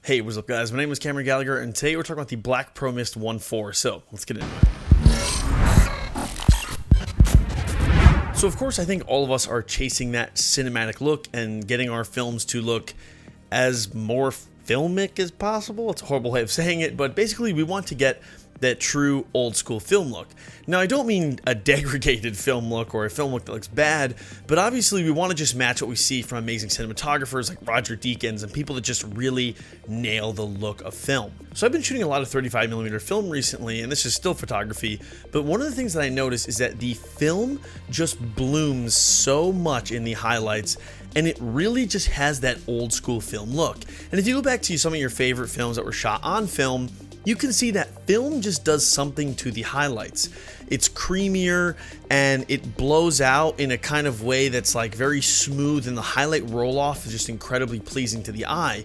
Hey, what's up guys? My name is Cameron Gallagher and today we're talking about the Black Pro Mist 1.4, so let's get into it. So of course I think all of us are chasing that cinematic look and getting our films to look as more filmic as possible. It's a horrible way of saying it, but basically we want to get that true old school film look. Now I don't mean a degraded film look or a film look that looks bad, but obviously we want to just match what we see from amazing cinematographers like Roger Deakins and people that just really nail the look of film. So I've been shooting a lot of 35mm film recently, and this is still photography, but one of the things that I noticed is that the film just blooms so much in the highlights, and it really just has that old school film look. And if you go back to some of your favorite films that were shot on film, you can see that film just does something to the highlights. It's creamier and it blows out in a kind of way that's like very smooth, and the highlight roll off is just incredibly pleasing to the eye.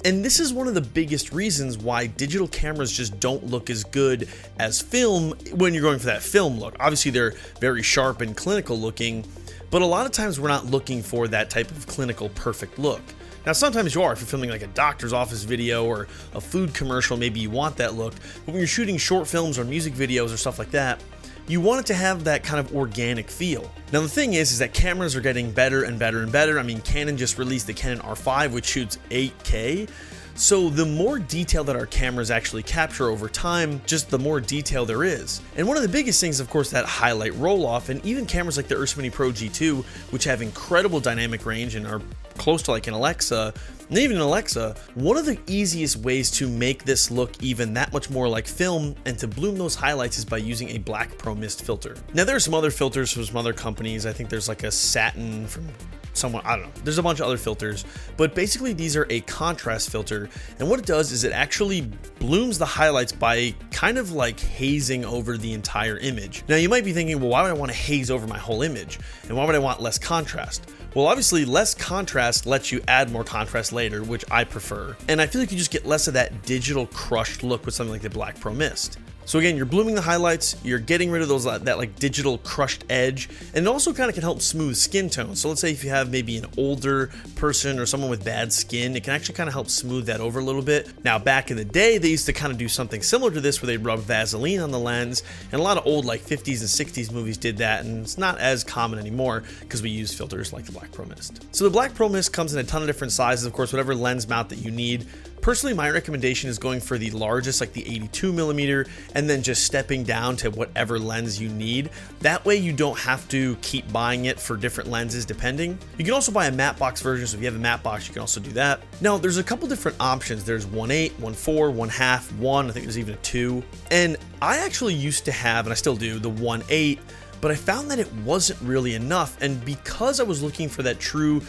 And this is one of the biggest reasons why digital cameras just don't look as good as film when you're going for that film look. Obviously they're very sharp and clinical looking, but a lot of times we're not looking for that type of clinical perfect look. Now sometimes you are, if you're filming like a doctor's office video or a food commercial, maybe you want that look, but when you're shooting short films or music videos or stuff like that, you want it to have that kind of organic feel. Now the thing is that cameras are getting better and better and better. I mean, Canon just released the Canon R5, which shoots 8K. So the more detail that our cameras actually capture over time, just the more detail there is. And one of the biggest things, of course, that highlight roll off, and even cameras like the Ursa Mini Pro G2, which have incredible dynamic range and are close to like an Alexa, and even an Alexa, one of the easiest ways to make this look even that much more like film and to bloom those highlights is by using a Black Pro Mist filter. Now there are some other filters from some other companies. I think there's like a satin from someone, I don't know, there's a bunch of other filters, but basically these are a contrast filter, and what it does is it actually blooms the highlights by kind of like hazing over the entire image. Now you might be thinking, well, why would I want to haze over my whole image, and why would I want less contrast? Well, obviously less contrast lets you add more contrast later, which I prefer, and I feel like you just get less of that digital crushed look with something like the Black Pro Mist. So again, you're blooming the highlights, you're getting rid of those that like digital crushed edge, and it also kind of can help smooth skin tone. So let's say if you have maybe an older person or someone with bad skin, it can actually kind of help smooth that over a little bit. Now back in the day, they used to kind of do something similar to this where they rub Vaseline on the lens, and a lot of old like 50s and 60s movies did that, and it's not as common anymore because we use filters like the Black Pro Mist. So the Black Pro Mist comes in a ton of different sizes, of course, whatever lens mount that you need. Personally, my recommendation is going for the largest, like the 82mm, and then just stepping down to whatever lens you need. That way you don't have to keep buying it for different lenses depending. You can also buy a matte box version, so if you have a matte box, you can also do that. Now, there's a couple different options. There's 1.8, 1.4, 1.5, 1, I think there's even a 2. And I actually used to have, and I still do, the 1.8, but I found that it wasn't really enough. And because I was looking for that true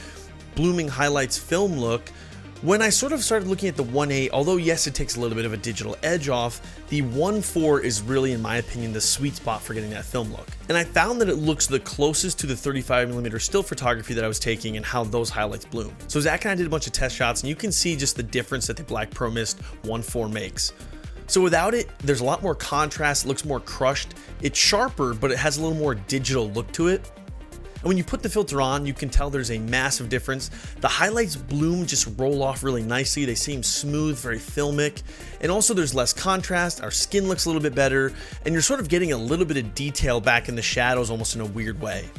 blooming highlights film look, when I sort of started looking at the 1.8, although yes, it takes a little bit of a digital edge off, the 1.4 is really, in my opinion, the sweet spot for getting that film look. And I found that it looks the closest to the 35mm still photography that I was taking and how those highlights bloom. So Zach and I did a bunch of test shots, and you can see just the difference that the Black Pro Mist 1.4 makes. So without it, there's a lot more contrast, it looks more crushed, it's sharper, but it has a little more digital look to it. And when you put the filter on, you can tell there's a massive difference. The highlights bloom, just roll off really nicely. They seem smooth, very filmic. And also there's less contrast, our skin looks a little bit better, and you're sort of getting a little bit of detail back in the shadows almost in a weird way.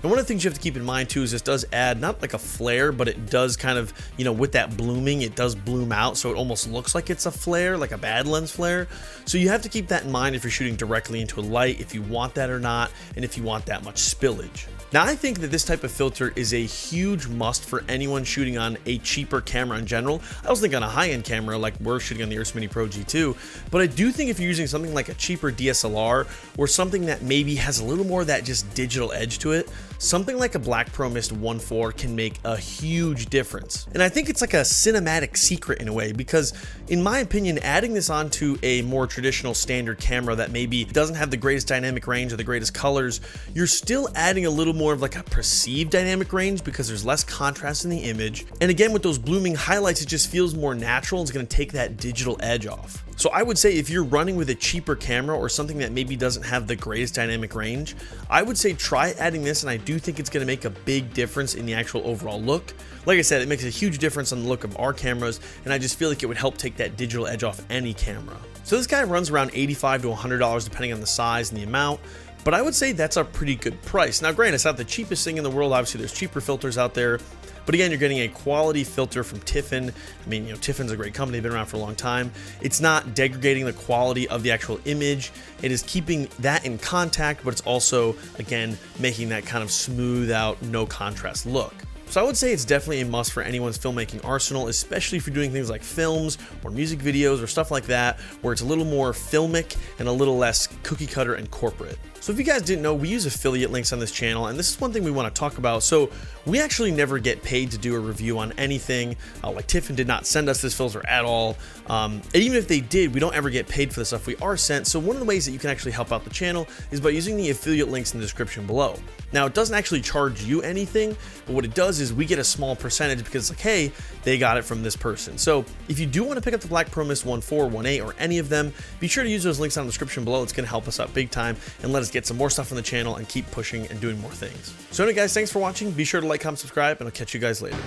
And one of the things you have to keep in mind too is this does add not like a flare, but it does kind of, you know, with that blooming, it does bloom out, so it almost looks like it's a flare, like a bad lens flare. So you have to keep that in mind if you're shooting directly into a light, if you want that or not, and if you want that much spillage. Now I think that this type of filter is a huge must for anyone shooting on a cheaper camera in general. I was thinking on a high-end camera like we're shooting on the Ursa Mini Pro G2, but I do think if you're using something like a cheaper DSLR or something that maybe has a little more of that just digital edge to it, something like a Black Pro Mist 1.4 can make a huge difference. And I think it's like a cinematic secret in a way, because in my opinion, adding this onto a more traditional standard camera that maybe doesn't have the greatest dynamic range or the greatest colors, you're still adding a little more of like a perceived dynamic range because there's less contrast in the image. And again, with those blooming highlights, it just feels more natural. It's going to take that digital edge off. So I would say if you're running with a cheaper camera or something that maybe doesn't have the greatest dynamic range, I would say try adding this, and I do do think it's going to make a big difference in the actual overall look. Like I said, it makes a huge difference on the look of our cameras, and I just feel like it would help take that digital edge off any camera. So this guy runs around $85 to $100 depending on the size and the amount, but I would say that's a pretty good price. Now granted, it's not the cheapest thing in the world. Obviously there's cheaper filters out there, but again, you're getting a quality filter from Tiffin. I mean, Tiffin's a great company, they've been around for a long time. It's not degrading the quality of the actual image. It is keeping that in contact, but it's also, again, making that kind of smooth out, no contrast look. So I would say it's definitely a must for anyone's filmmaking arsenal, especially if you're doing things like films or music videos or stuff like that, where it's a little more filmic and a little less cookie cutter and corporate. So if you guys didn't know, we use affiliate links on this channel, and this is one thing we want to talk about. So we actually never get paid to do a review on anything. Like Tiffin did not send us this filter at all. And even if they did, we don't ever get paid for the stuff we are sent. So one of the ways that you can actually help out the channel is by using the affiliate links in the description below. Now, it doesn't actually charge you anything, but what it does is we get a small percentage because it's like, hey, they got it from this person. So if you do want to pick up the Black Pro Mist 1.4, 1.8, or any of them, be sure to use those links down in the description below. It's going to help us out big time and let us get some more stuff on the channel and keep pushing and doing more things. So anyway guys, thanks for watching. Be sure to like, comment, subscribe, and I'll catch you guys later.